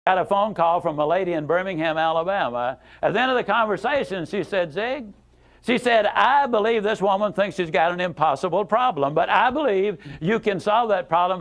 Got a phone call from a lady in Birmingham, Alabama. At the end of the conversation, she said, Zig, she said, I believe this woman thinks she's got an impossible problem, but I believe you can solve that problem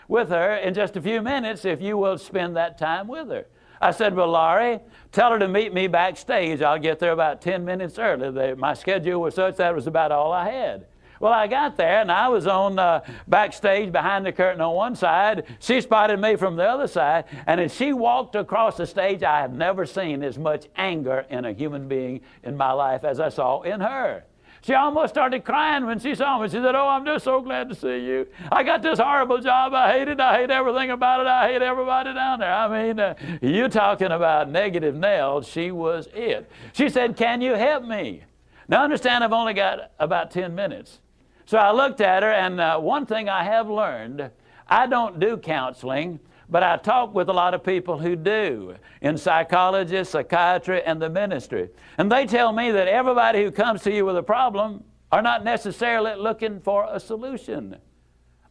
with her in just a few minutes if you will spend that time with her. I said, well, Laurie, tell her to meet me backstage. I'll get there about 10 minutes early. My schedule was such that was about all I had. Well, I got there, and I was on backstage behind the curtain on one side. She spotted me from the other side, and as she walked across the stage, I have never seen as much anger in a human being in my life as I saw in her. She almost started crying when she saw me. She said, oh, I'm just so glad to see you. I got this horrible job. I hate it. I hate everything about it. I hate everybody down there. I mean, you talking about negative nails. She was it. She said, can you help me? Now, understand, I've only got about 10 minutes. So I looked at her, and one thing I have learned, I don't do counseling, but I talk with a lot of people who do, in psychology, psychiatry, and the ministry. And they tell me that everybody who comes to you with a problem are not necessarily looking for a solution.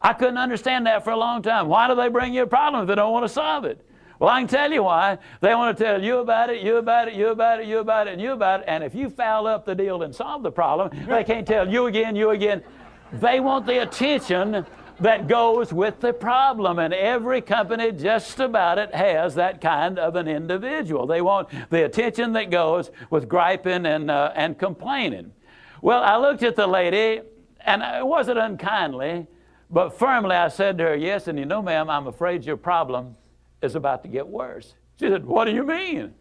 I couldn't understand that for a long time. Why do they bring you a problem if they don't want to solve it? Well, I can tell you why. They want to tell you about it, you about it, you about it, you about it, and you about it. And if you foul up the deal and solve the problem, they can't tell you again, you again. They want the attention that goes with the problem, and every company just about it has that kind of an individual. They want the attention that goes with griping and complaining. Well, I looked at the lady, and it wasn't unkindly, but firmly I said to her, yes, and you know, ma'am, I'm afraid your problem is about to get worse. She said, what do you mean?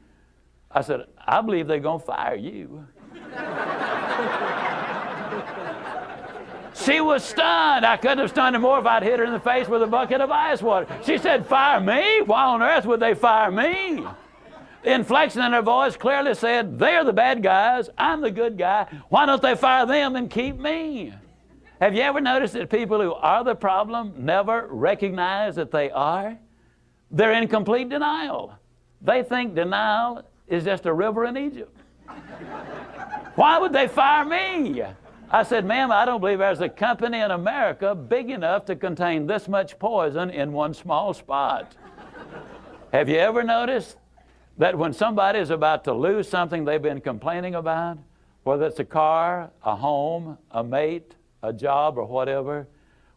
I said, I believe they're going to fire you. She was stunned. I couldn't have stunned her more if I'd hit her in the face with a bucket of ice water. She said, fire me? Why on earth would they fire me? The inflection in her voice clearly said, they're the bad guys, I'm the good guy. Why don't they fire them and keep me? Have you ever noticed that people who are the problem never recognize that they are? They're in complete denial. They think denial is just a river in Egypt. Why would they fire me? I said, ma'am, I don't believe there's a company in America big enough to contain this much poison in one small spot. Have you ever noticed that when somebody is about to lose something they've been complaining about, whether it's a car, a home, a mate, a job, or whatever,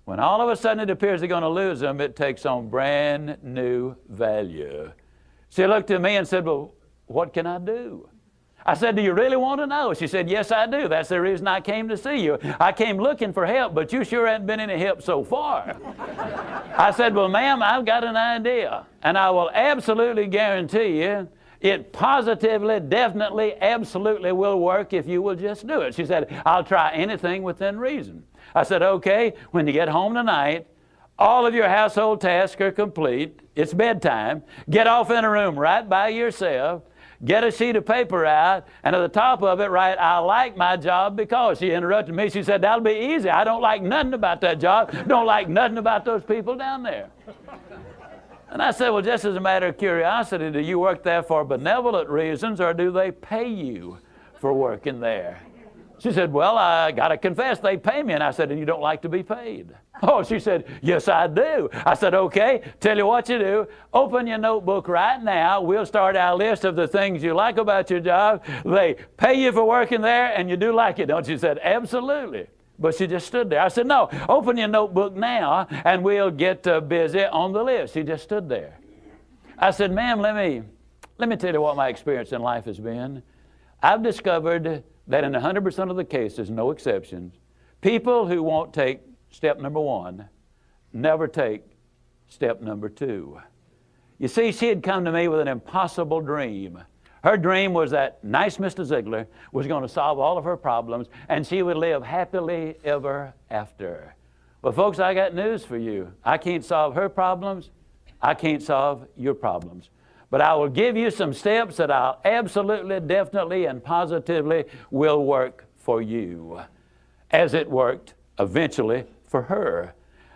when all of a sudden it appears they're going to lose them, it takes on brand new value. She looked at me and said, well, what can I do? I said, do you really want to know? She said, yes, I do. That's the reason I came to see you. I came looking for help, but you sure haven't been any help so far. I said, well, ma'am, I've got an idea, and I will absolutely guarantee you it positively, definitely, absolutely will work if you will just do it. She said, I'll try anything within reason. I said, okay, when you get home tonight, all of your household tasks are complete. It's bedtime. Get off in a room right by yourself. Get a sheet of paper out, and at the top of it write, I like my job because. She interrupted me. She said, that'll be easy. I don't like nothing about that job. Don't like nothing about those people down there. And I said, well, just as a matter of curiosity, do you work there for benevolent reasons, or do they pay you for working there? She said, well, I got to confess, they pay me. And I said, and you don't like to be paid? Oh, she said, yes, I do. I said, okay, tell you what you do. Open your notebook right now. We'll start our list of the things you like about your job. They pay you for working there, and you do like it, don't you? She said, absolutely. But she just stood there. I said, no, open your notebook now, and we'll get busy on the list. She just stood there. I said, ma'am, let me tell you what my experience in life has been. I've discovered that in 100% of the cases, no exceptions, people who won't take step number one never take step number two. You see, she had come to me with an impossible dream. Her dream was that nice Mr. Ziglar was going to solve all of her problems, and she would live happily ever after. Well, folks, I got news for you. I can't solve her problems. I can't solve your problems. But I will give you some steps that I'll absolutely, definitely, and positively will work for you, as it worked eventually for her.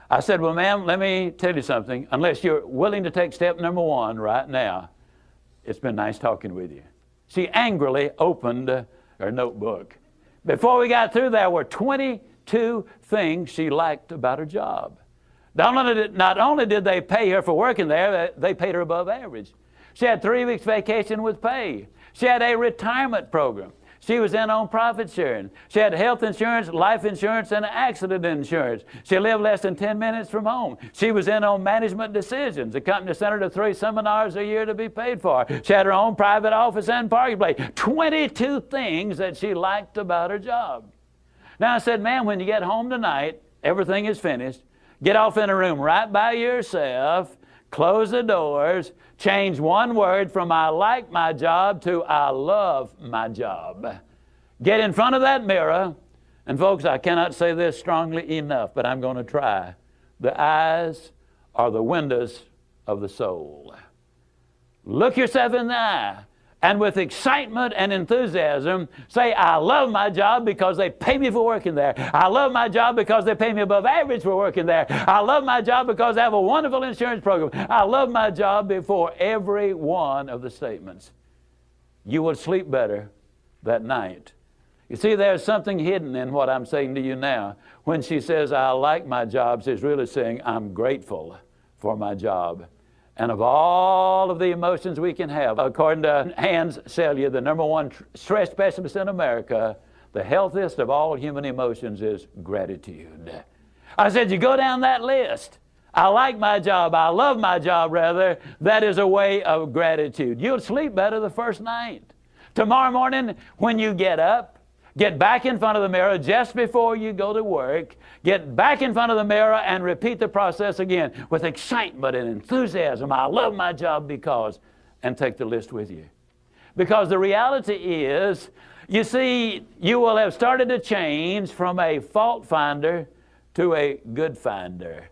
I said, well, ma'am, let me tell you something. Unless you're willing to take step number one right now, it's been nice talking with you. She angrily opened her notebook. Before we got through, there were 22 things she liked about her job. Not only did they pay her for working there, they paid her above average. She had 3 weeks vacation with pay. She had a retirement program. She was in on profit sharing. She had health insurance, life insurance, and accident insurance. She lived less than 10 minutes from home. She was in on management decisions. The company sent her to 3 seminars a year to be paid for. She had her own private office and parking place. 22 things that she liked about her job. Now I said, ma'am, when you get home tonight, everything is finished. Get off in a room right by yourself. Close the doors, change one word from I like my job to I love my job. Get in front of that mirror, and folks, I cannot say this strongly enough, but I'm going to try. The eyes are the windows of the soul. Look yourself in the eye, and with excitement and enthusiasm, say, I love my job because they pay me for working there. I love my job because they pay me above average for working there. I love my job because I have a wonderful insurance program. I love my job before every one of the statements. You will sleep better that night. You see, there's something hidden in what I'm saying to you now. When she says, I like my job, she's really saying, I'm grateful for my job. And of all of the emotions we can have, according to Hans Selye, the #1 stress specialist in America, the healthiest of all human emotions is gratitude. I said, you go down that list. I like my job. I love my job, rather. That is a way of gratitude. You'll sleep better the first night. Tomorrow morning, when you get up, get back in front of the mirror just before you go to work. Get back in front of the mirror and repeat the process again with excitement and enthusiasm. I love my job because, and take the list with you. Because the reality is, you see, you will have started to change from a fault finder to a good finder.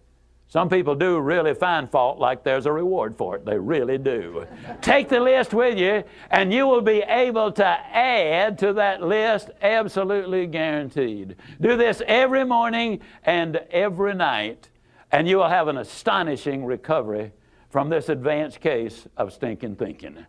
Some people do really find fault like there's a reward for it. They really do. Take the list with you, and you will be able to add to that list, absolutely guaranteed. Do this every morning and every night, and you will have an astonishing recovery from this advanced case of stinking thinking.